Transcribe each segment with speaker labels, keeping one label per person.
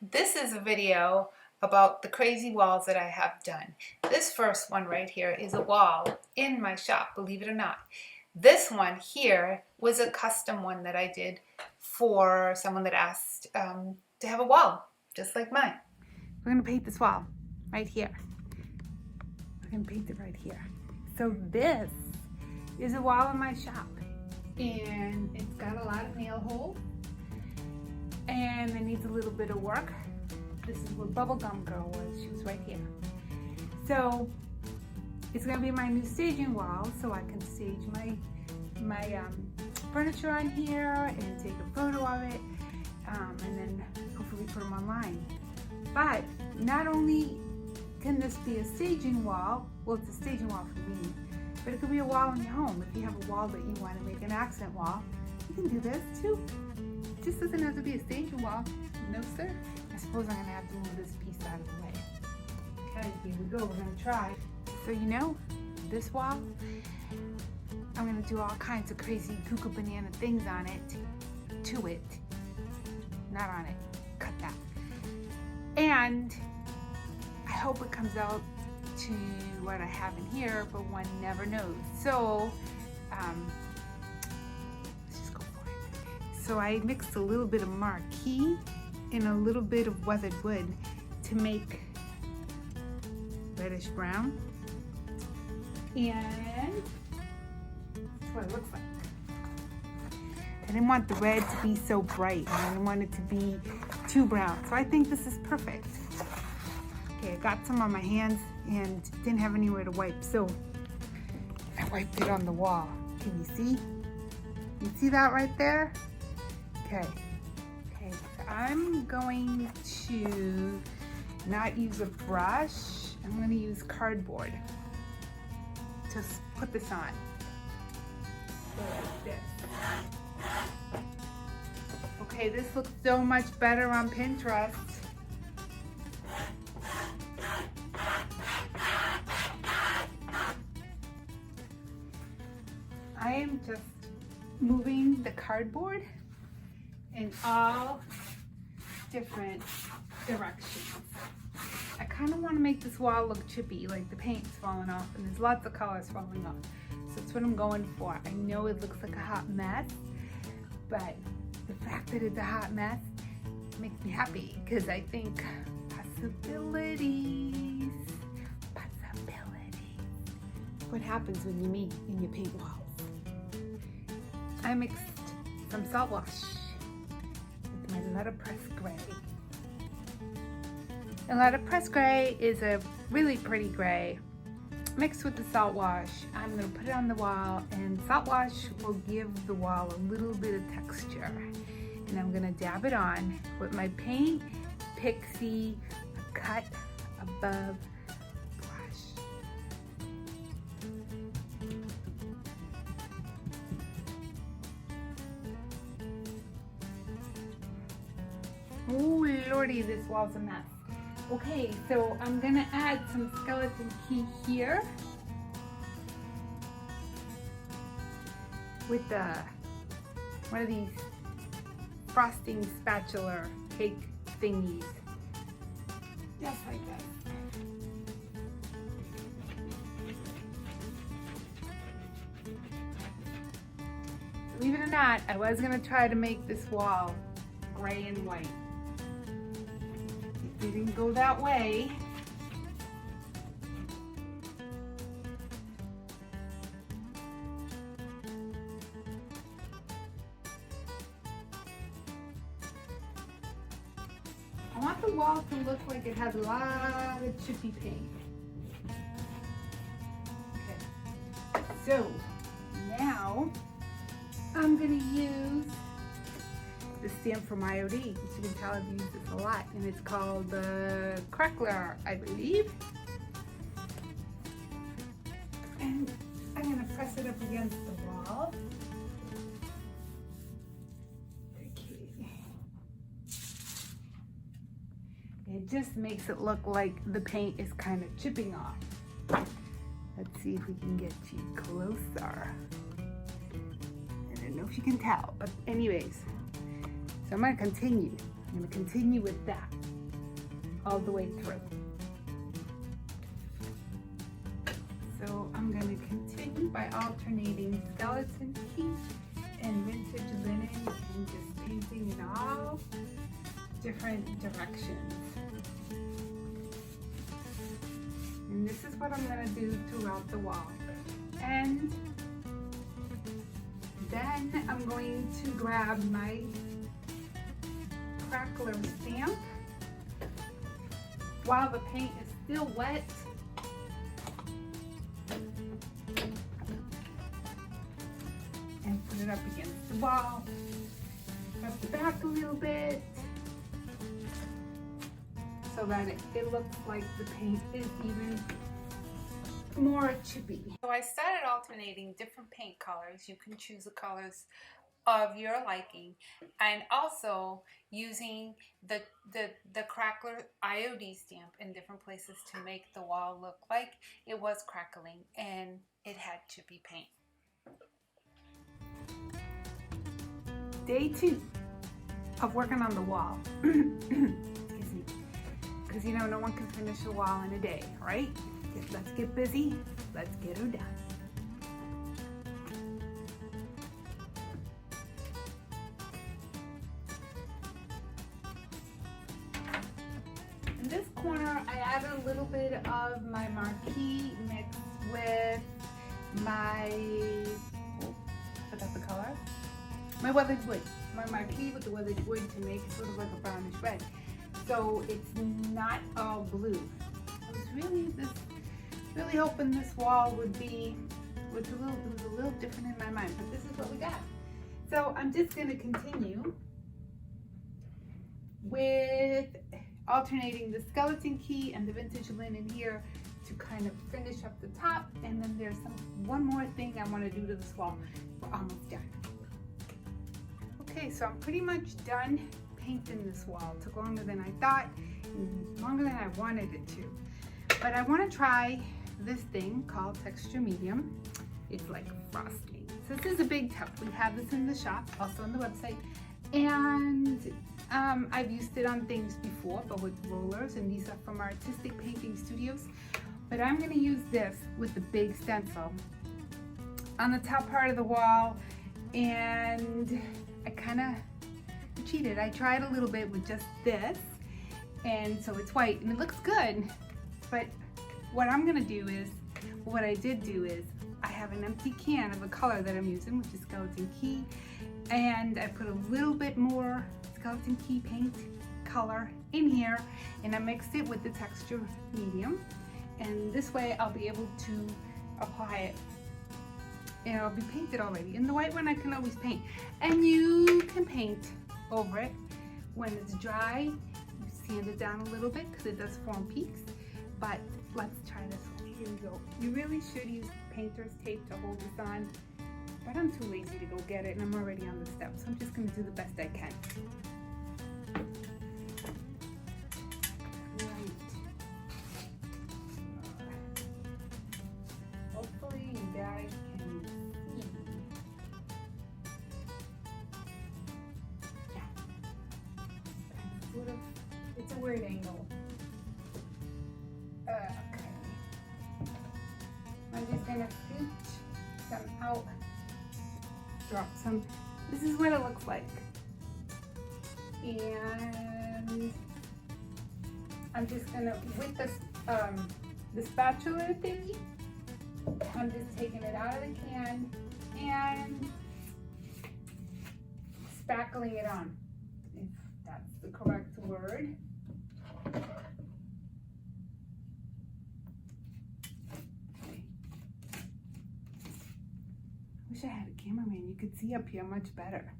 Speaker 1: This is a video about the crazy walls that I have done. This first one right here is a wall in my shop, believe it or not. This one here was a custom one that I did for someone that asked to have a wall, just like mine. We're gonna paint this wall right here. We're gonna paint it right here. So this is a wall in my shop, and it's got a lot of nail holes. And it needs a little bit of work. This is where Bubblegum Girl was. She was right here. So it's gonna be my new staging wall, so I can stage my furniture on here and take a photo of it, and then hopefully put them online. But not only can this be a staging wall, well, it's a staging wall for me, but it could be a wall in your home. If you have a wall that you want to make an accent wall, you can do this too. It just doesn't have to be a staging wall. No, sir. I suppose I'm gonna have to move this piece out of the way. Okay, here we go. We're gonna try. So this wall, I'm gonna do all kinds of crazy cuckoo banana things on it, to it, not on it. Cut that. And I hope it comes out to what I have in here, but one never knows. So let's just go for it. So I mixed a little bit of marquee and a little bit of weathered wood to make reddish brown. And that's what it looks like. I didn't want the red to be so bright, and I didn't want it to be too brown. So I think this is perfect. Okay, I got some on my hands and didn't have anywhere to wipe, so I wiped it on the wall. Can you see? You see that right there? Okay. Okay, so I'm going to not use a brush. I'm going to use cardboard to put this on. So like this. Okay, this looks so much better on Pinterest. I am just moving the cardboard in all different directions. I kind of want to make this wall look chippy, like the paint's falling off, and there's lots of colors falling off. So that's what I'm going for. I know it looks like a hot mess, but the fact that it's a hot mess makes me happy, because I think possibilities. What happens when you meet and you paint walls? I mixed some salt wash with my letterpress gray. And letterpress gray is a really pretty gray. Mixed with the salt wash, I'm going to put it on the wall, and salt wash will give the wall a little bit of texture. And I'm going to dab it on with my Paint Pixie Cut Above brush. Oh lordy, this wall's a mess. Okay, so I'm gonna add some skeleton key here with one of these frosting spatula cake thingies, just like that. Believe it or not, I was gonna try to make this wall gray and white. It didn't go that way. I want the wall to look like it has a lot of chippy paint. Okay, so now I'm gonna use the stamp from IOD. As you can tell, I've used this a lot, and it's called the Crackler, I believe. And I'm gonna press it up against the wall. Okay. It just makes it look like the paint is kind of chipping off. Let's see if we can get you closer. I don't know if you can tell, but anyways. So I'm gonna continue. I'm going to continue with that all the way through. So I'm going to continue by alternating skeleton key and vintage linen and just painting in all different directions. And this is what I'm going to do throughout the wall. And then I'm going to grab my crackler stamp while the paint is still wet. And put it up against the wall. Rub the back a little bit so that it looks like the paint is even more chippy. So I started alternating different paint colors. You can choose the colors of your liking, and also using the crackler IOD stamp in different places to make the wall look like it was crackling and it had chippy paint. Day 2 of working on the wall. Excuse me. Because you know, no one can finish a wall in a day, right? Let's get busy. Let's get her done. In this corner, I added a little bit of my marquee mixed with my, I forgot the color, my weathered wood. My marquee with the weathered wood to make it sort of like a brownish red. So it's not all blue. I was really hoping this wall would be, it was a little different in my mind, but this is what we got. So I'm just going to continue with alternating the skeleton key and the vintage linen here to kind of finish up the top, and then there's one more thing I want to do to this wall. We're almost done. Okay, so I'm pretty much done painting this wall. It took longer than I thought, and longer than I wanted it to. But I want to try this thing called Texture Medium. It's like frosting. So this is a big tub. We have this in the shop, also on the website. And I've used it on things before, but with rollers, and these are from Artistic Painting Studios. But I'm going to use this with the big stencil on the top part of the wall, and I kind of cheated. I tried a little bit with just this, and so it's white and it looks good. But what I'm going to do is, what I did do is, I have an empty can of a color that I'm using, which is Skeleton Key, and I put a little bit more Skeleton Key paint color in here, and I mixed it with the Texture Medium, and this way I'll be able to apply it, and it'll be painted already. In the white one I can always paint, and you can paint over it when it's dry. You sand it down a little bit because it does form peaks. But let's try this one. Here we go. You really should use painter's tape to hold this on, but I'm too lazy to go get it, and I'm already on the step, so I'm just going to do the best I can. Right. Hopefully you guys can see. Yeah. Sort of, it's a weird angle. Okay. I'm just gonna scoot some out, drop some. This is what it looks like. And I'm just gonna, with this the spatula thingy, I'm just taking it out of the can and spackling it on, if that's the correct word. Wish I had a cameraman. You could see up here much better.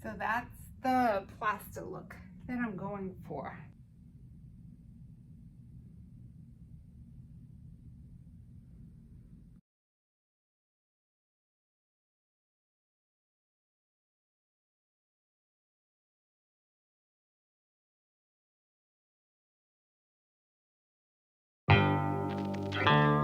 Speaker 1: So that's the plaster look that I'm going for.
Speaker 2: Bye.